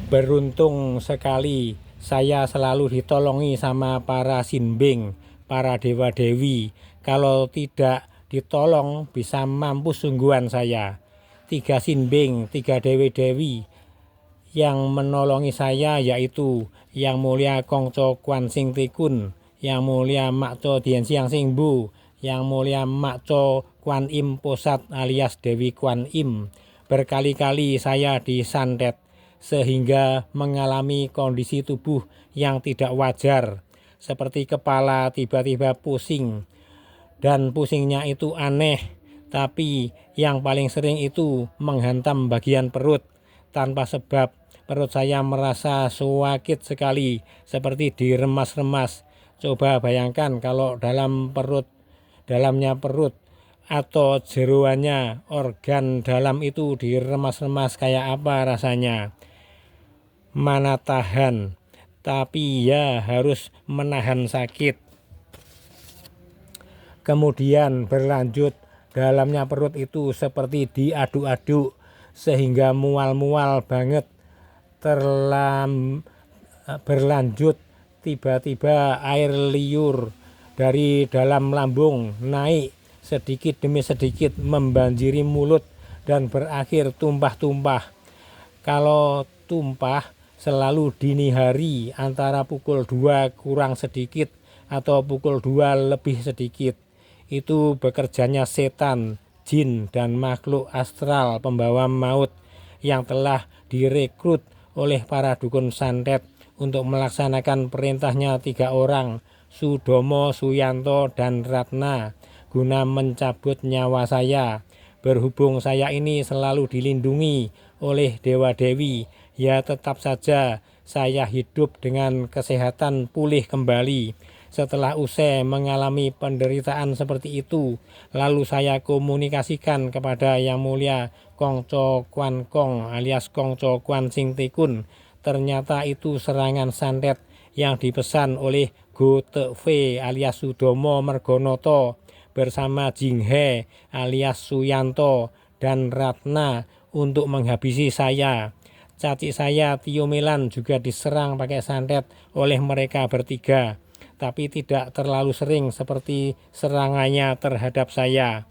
Beruntung sekali saya selalu ditolongi sama para sinbing, para dewa-dewi. Kalau tidak ditolong bisa mampus sungguhan saya. 3 sinbing, 3 dewi-dewi yang menolongi saya, yaitu Yang Mulia Kongco Kwan Sing Tikun, Yang Mulia Makco Dien Siang Sing Bu, Yang Mulia Makco Kwan Im Posat alias Dewi Kwan Im. Berkali-kali saya disantet sehingga mengalami kondisi tubuh yang tidak wajar, seperti kepala tiba-tiba pusing, dan pusingnya itu aneh, tapi yang paling sering itu menghantam bagian perut tanpa sebab. Perut saya merasa sakit sekali, seperti diremas-remas. Coba bayangkan kalau dalamnya perut atau jeroannya organ dalam itu diremas-remas, kayak apa rasanya. Mana tahan, tapi ya harus menahan sakit. Kemudian berlanjut, dalamnya perut itu seperti diaduk-aduk sehingga mual-mual banget. Berlanjut, tiba-tiba air liur dari dalam lambung naik sedikit demi sedikit membanjiri mulut dan berakhir tumpah-tumpah. Kalau tumpah selalu dini hari antara pukul 2 kurang sedikit atau pukul 2 lebih sedikit. Itu bekerjanya setan, jin, dan makhluk astral pembawa maut yang telah direkrut oleh para dukun santet untuk melaksanakan perintahnya 3 orang, Sudomo, Suyanto, dan Ratna, guna mencabut nyawa saya. Berhubung saya ini selalu dilindungi oleh dewa-dewi, ya tetap saja saya hidup dengan kesehatan pulih kembali. Setelah usai mengalami penderitaan seperti itu, lalu saya komunikasikan kepada Yang Mulia Kongco Kwan Kong alias Kongco Kwan Sing Tikun. Ternyata itu serangan santet yang dipesan oleh Go Te Fe alias Sudomo Mergonoto bersama Jinghe alias Suyanto dan Ratna untuk menghabisi saya. Caci saya Tio Melan juga diserang pakai santet oleh mereka bertiga, tapi tidak terlalu sering seperti serangannya terhadap saya.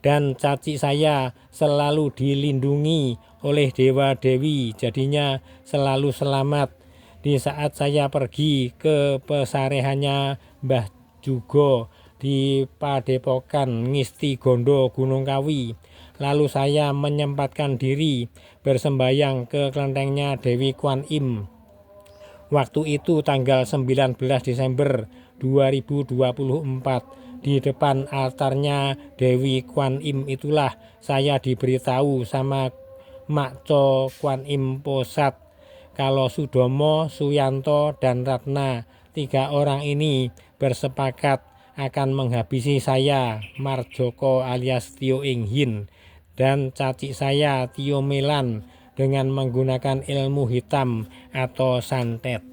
Dan caci saya selalu dilindungi oleh dewa-dewi, jadinya selalu selamat. Di saat saya pergi ke pesarehannya Mbah Jugo di Padepokan Ngisti Gondo Gunung Kawi, lalu saya menyempatkan diri bersembayang ke kelentengnya Dewi Kwan Im. Waktu itu tanggal 19 Desember 2024, di depan altarnya Dewi Kwan Im itulah saya diberitahu sama Makco Kwan Im Posat kalau Sudomo, Suyanto, dan Ratna, 3 orang ini bersepakat akan menghabisi saya, Marjoko alias Tio Ing Hin, dan caci saya Tio Melan dengan menggunakan ilmu hitam atau santet.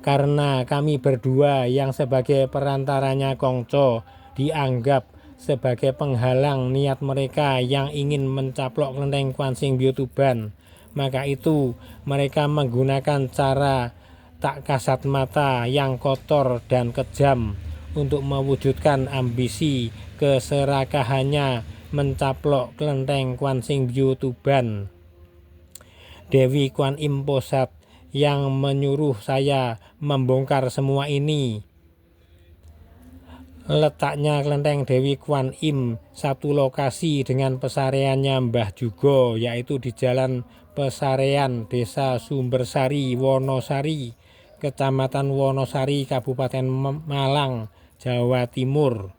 Karena kami berdua yang sebagai perantaranya Kongco dianggap sebagai penghalang niat mereka yang ingin mencaplok kelenteng Kwan Sing Byo Tuban, maka itu mereka menggunakan cara tak kasat mata yang kotor dan kejam untuk mewujudkan ambisi keserakahannya mencaplok kelenteng Kwan Sing Byo Tuban. Dewi Kwan Im Posat yang menyuruh saya membongkar semua ini. Letaknya kelenteng Dewi Kwan Im satu lokasi dengan pesareannya Mbah Jugo, yaitu di Jalan Pesarean, Desa Sumbersari, Wonosari, Kecamatan Wonosari, Kabupaten Malang, Jawa Timur.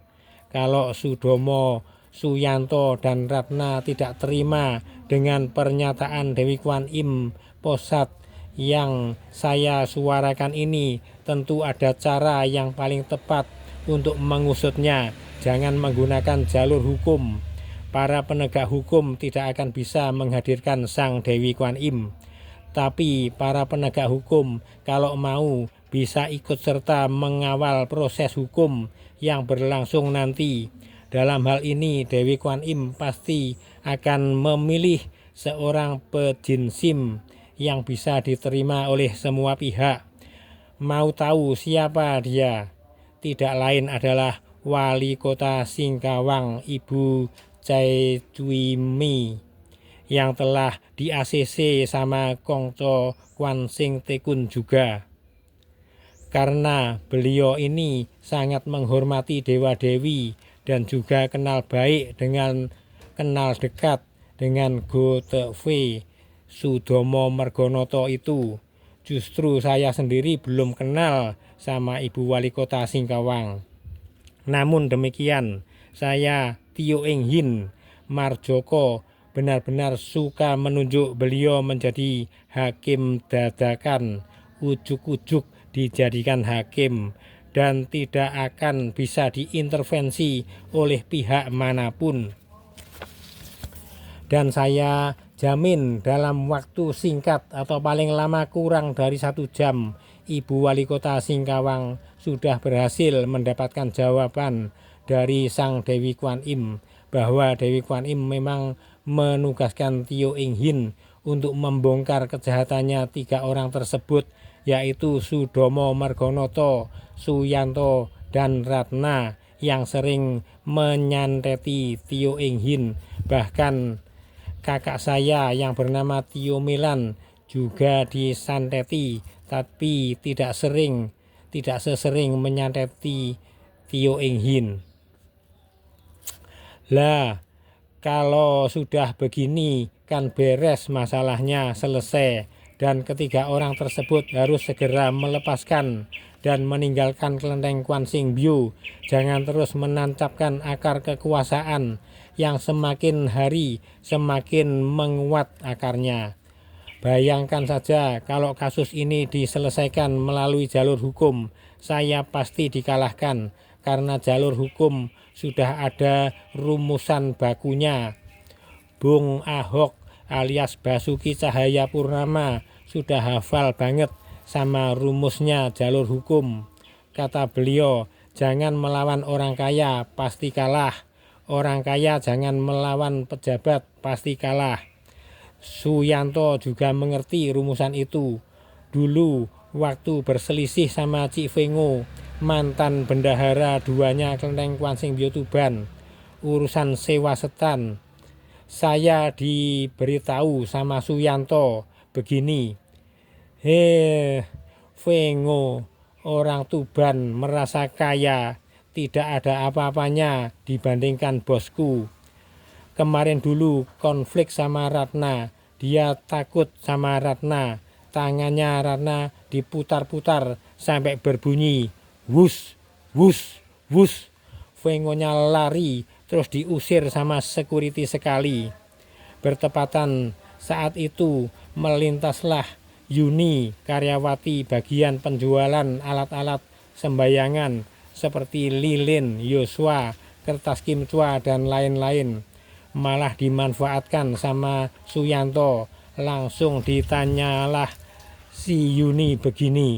Kalau Sudomo, Suyanto, dan Ratna tidak terima dengan pernyataan Dewi Kwan Im Posat yang saya suarakan ini, tentu ada cara yang paling tepat untuk mengusutnya. Jangan menggunakan jalur hukum. Para penegak hukum tidak akan bisa menghadirkan Sang Dewi Kwan Im. Tapi para penegak hukum kalau mau bisa ikut serta mengawal proses hukum yang berlangsung nanti. Dalam hal ini Dewi Kwan Im pasti akan memilih seorang pejinsim yang bisa diterima oleh semua pihak. Mau tahu siapa dia? Tidak lain adalah Wali Kota Singkawang, Ibu Chai Cui-mi, yang telah di ACC sama Kongco Kwan Sing Tekun juga. Karena beliau ini sangat menghormati dewa-dewi dan juga kenal dekat dengan Go Te-ve Sudomo Mergonoto itu. Justru saya sendiri belum kenal sama Ibu Wali Kota Singkawang. Namun demikian, saya Tio Ing Hin Marjoko benar-benar suka menunjuk beliau menjadi hakim dadakan, ujuk-ujuk dijadikan hakim dan tidak akan bisa diintervensi oleh pihak manapun. Dan saya jamin dalam waktu singkat atau paling lama kurang dari 1 jam, Ibu Wali Kota Singkawang sudah berhasil mendapatkan jawaban dari Sang Dewi Kwan Im bahwa Dewi Kwan Im memang menugaskan Tio Ing Hin untuk membongkar kejahatannya 3 orang tersebut, yaitu Sudomo Mergonoto, Suyanto, dan Ratna yang sering menyanteti Tio Ing Hin. Bahkan kakak saya yang bernama Tio Melan juga disanteti, tapi tidak sesering menyanteti Tio Ing Hin. Lah, kalau sudah begini kan beres masalahnya, selesai. Dan ketiga orang tersebut harus segera melepaskan dan meninggalkan kelenteng Kwan Sing Byo. Jangan terus menancapkan akar kekuasaan yang semakin hari semakin menguat akarnya. Bayangkan saja kalau kasus ini diselesaikan melalui jalur hukum, saya pasti dikalahkan karena jalur hukum sudah ada rumusan bakunya. Bung Ahok alias Basuki Cahayapurnama sudah hafal banget sama rumusnya jalur hukum. Kata beliau, jangan melawan orang kaya, pasti kalah. Orang kaya jangan melawan pejabat, pasti kalah. Suyanto juga mengerti rumusan itu. Dulu waktu berselisih sama Cik Fengo, mantan bendahara duanya kelenteng Kwan Sing Byo Tuban, urusan sewa setan, saya diberitahu sama Suyanto begini, Fengo, orang Tuban merasa kaya, tidak ada apa-apanya dibandingkan bosku. Kemarin dulu konflik sama Ratna, dia takut sama Ratna, tangannya Ratna diputar-putar sampai berbunyi wus, wus, wus. Fengonya lari, terus diusir sama security sekali. Bertepatan saat itu melintaslah Yuni, karyawati bagian penjualan alat-alat sembayangan seperti lilin, Yosua, kertas kimchua, dan lain-lain. Malah dimanfaatkan sama Suyanto. Langsung ditanyalah si Yuni begini,